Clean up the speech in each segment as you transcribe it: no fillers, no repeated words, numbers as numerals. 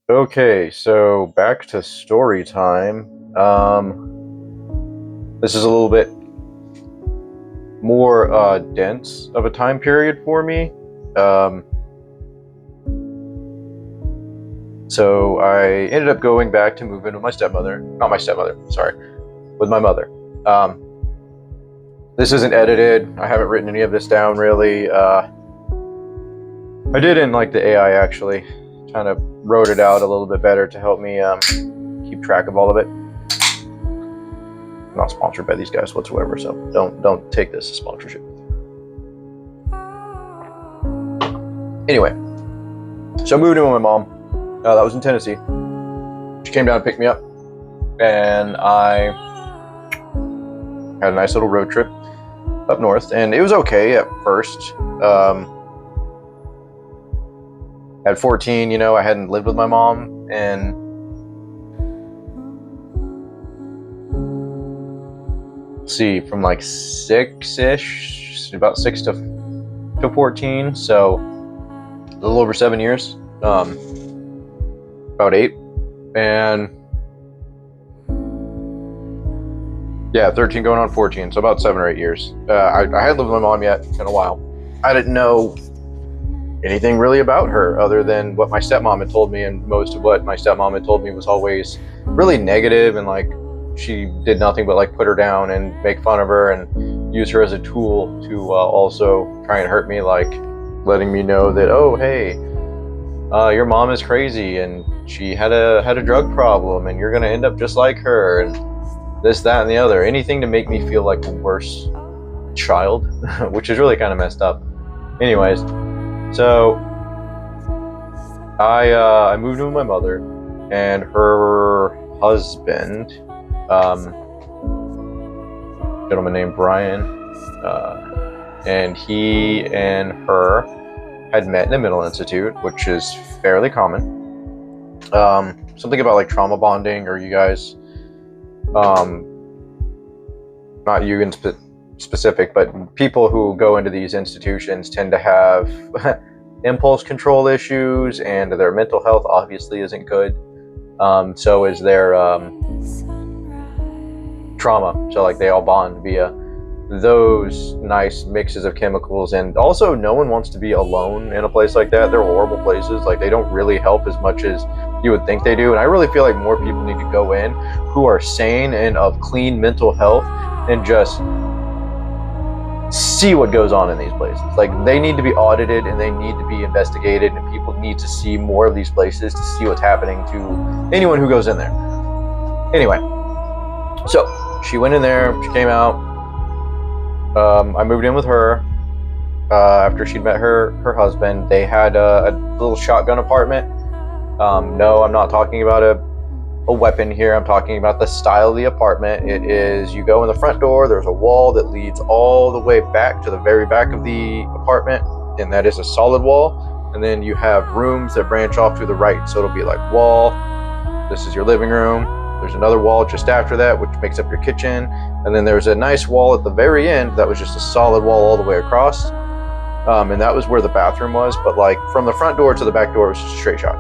Okay, so back to story time. This is a little bit more dense of a time period for me. Um, so I ended up going back to move in with my stepmother. Not my stepmother, sorry, with my mother. Um, this isn't edited. I haven't written any of this down really. I did in like the AI actually. Kind of wrote it out a little bit better to help me keep track of all of it. I'm not sponsored by these guys whatsoever, so don't take this as sponsorship. Anyway, so I moved in with my mom. That was in Tennessee. She came down and picked me up, and I had a nice little road trip up north, and it was okay at first. At 14, I hadn't lived with my mom, and from like 6-ish, about 6 to 14, so a little over 7 years, about 8, and yeah, 13 going on 14, so about 7 or 8 years. I hadn't lived with my mom yet in a while. I didn't know anything really about her other than what my stepmom had told me, and most of what my stepmom had told me was always really negative, and like she did nothing but like put her down and make fun of her and use her as a tool to also try and hurt me, like letting me know that, oh hey, your mom is crazy and she had a drug problem and you're gonna end up just like her, and this, that, and the other. Anything to make me feel like a worse child, which is really kind of messed up. Anyways, so I moved in with my mother and her husband, gentleman named Brian, and he and her had met in a mental institute, which is fairly common. Something about like trauma bonding, or you guys, not you in specific, but people who go into these institutions tend to have impulse control issues, and their mental health obviously isn't good. So is their trauma. So like they all bond via those nice mixes of chemicals, and also no one wants to be alone in a place like that. They're horrible places. Like they don't really help as much as you would think they do, and I really feel like more people need to go in who are sane and of clean mental health and just see what goes on in these places. Like they need to be audited and they need to be investigated, and people need to see more of these places to see what's happening to anyone who goes in there. Anyway, so she went in there, she came out. I moved in with her after she'd met her husband. They had a little shotgun apartment. No, I'm not talking about a weapon here. I'm talking about the style of the apartment. It is, you go in the front door, there's a wall that leads all the way back to the very back of the apartment, and that is a solid wall. And then you have rooms that branch off to the right. So it'll be like wall, this is your living room. There's another wall just after that, which makes up your kitchen. And then there's a nice wall at the very end that was just a solid wall all the way across. And that was where the bathroom was. But like from the front door to the back door was just a straight shot.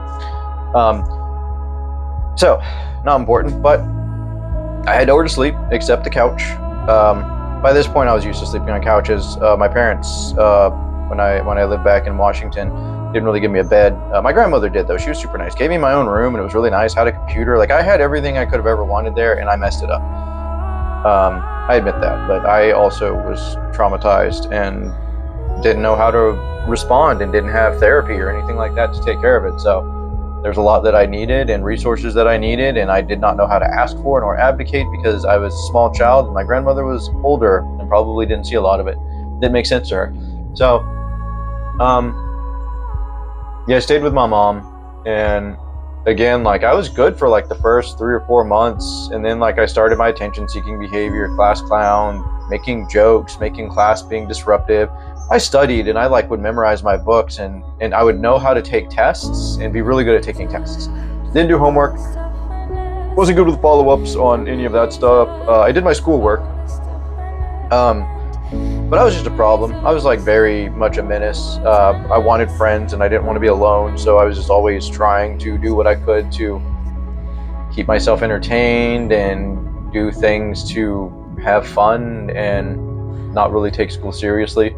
So, not important, but I had nowhere to sleep except the couch. By this point, I was used to sleeping on couches. My parents, when I lived back in Washington, didn't really give me a bed. My grandmother did, though. She was super nice. Gave me my own room, and it was really nice. Had a computer. Like, I had everything I could have ever wanted there, and I messed it up. I admit that, but I also was traumatized and didn't know how to respond, and didn't have therapy or anything like that to take care of it. So there's a lot that I needed and resources that I needed, and I did not know how to ask for nor advocate because I was a small child and my grandmother was older and probably didn't see a lot of it. Didn't make sense to her. So, yeah, I stayed with my mom, and again, like I was good for like the first 3 or 4 months, and then like I started my attention-seeking behavior, class clown, making jokes, making class being disruptive. I studied and I like would memorize my books, and I would know how to take tests and be really good at taking tests. Didn't do homework, wasn't good with follow-ups on any of that stuff. I did my schoolwork. But I was just a problem. I was like very much a menace. I wanted friends and I didn't want to be alone, so I was just always trying to do what I could to keep myself entertained and do things to have fun and not really take school seriously.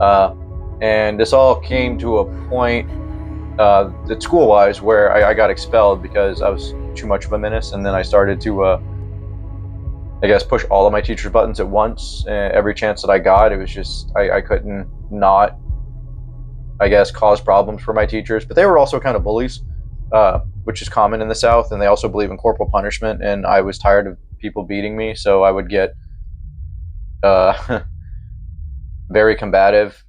Uh, and this all came to a point that school-wise where I got expelled because I was too much of a menace, and then I started to I guess push all of my teachers' buttons at once. Every chance that I got, it was just I couldn't not, I guess, cause problems for my teachers. But they were also kind of bullies, which is common in the South, and they also believe in corporal punishment. And I was tired of people beating me, so I would get uh, very combative.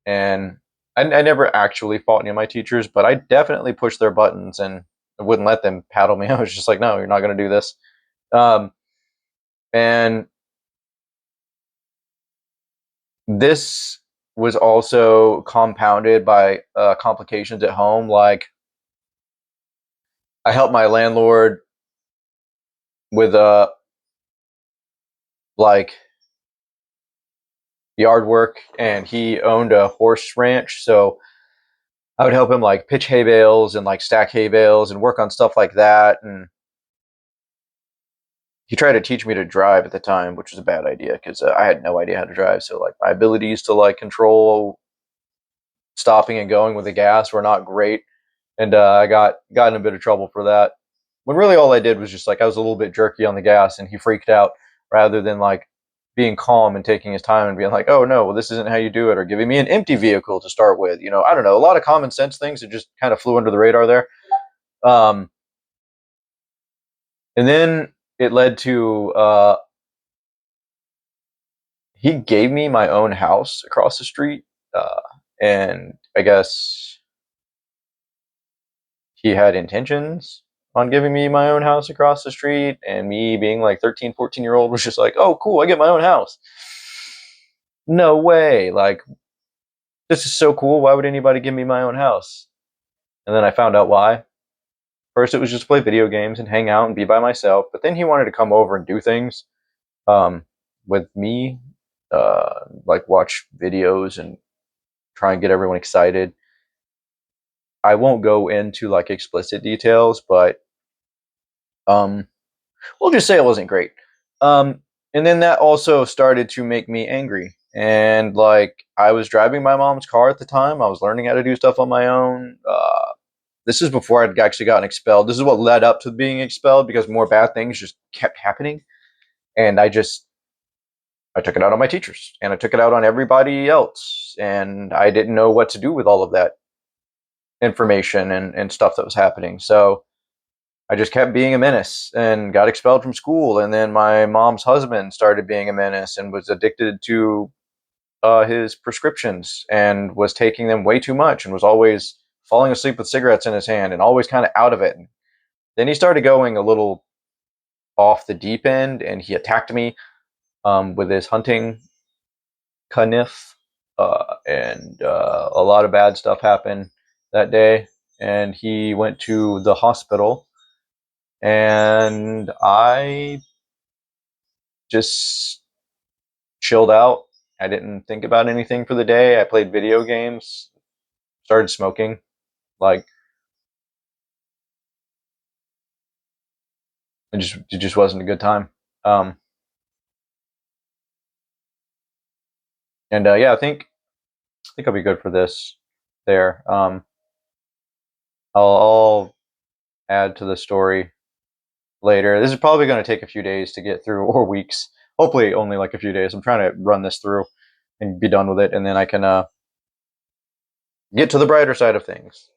And I never actually fought any of my teachers, but I definitely pushed their buttons and I wouldn't let them paddle me. I was just like, no, you're not going to do this. Um, and this was also compounded by complications at home. Like, I helped my landlord with like yard work, and he owned a horse ranch, so I would help him like pitch hay bales and like stack hay bales and work on stuff like that. And he tried to teach me to drive at the time, which was a bad idea because I had no idea how to drive. So like my abilities to like control stopping and going with the gas were not great, and I got in a bit of trouble for that. When really all I did was just like I was a little bit jerky on the gas, and he freaked out rather than like being calm and taking his time and being like, "Oh no, well this isn't how you do it," or giving me an empty vehicle to start with. You know, I don't know, a lot of common sense things that just kind of flew under the radar there. Um, and then it led to he gave me my own house across the street, uh, and I guess he had intentions on giving me my own house across the street, and me being like 13, 14-year old was just like, oh cool, I get my own house. No way, like this is so cool, why would anybody give me my own house? And then I found out why. First it was just to play video games and hang out and be by myself, but then he wanted to come over and do things um, with me, like watch videos and try and get everyone excited. I won't go into like explicit details, but um, we'll just say it wasn't great. Um, and then that also started to make me angry. And like I was driving my mom's car at the time. I was learning how to do stuff on my own. This is before I'd actually gotten expelled. This is what led up to being expelled because more bad things just kept happening. And I took it out on my teachers and I took it out on everybody else. And I didn't know what to do with all of that information and stuff that was happening. So I just kept being a menace and got expelled from school. And then my mom's husband started being a menace and was addicted to his prescriptions and was taking them way too much and was always falling asleep with cigarettes in his hand and always kind of out of it. And then he started going a little off the deep end and he attacked me with his hunting knife. And a lot of bad stuff happened that day. And he went to the hospital. And I just chilled out. I didn't think about anything for the day. I played video games, started smoking. Like it just wasn't a good time. Um, and yeah, I think I'll be good for this. There, I'll add to the story later. This is probably going to take a few days to get through, or weeks. Hopefully, only like a few days. I'm trying to run this through and be done with it, and then I can get to the brighter side of things.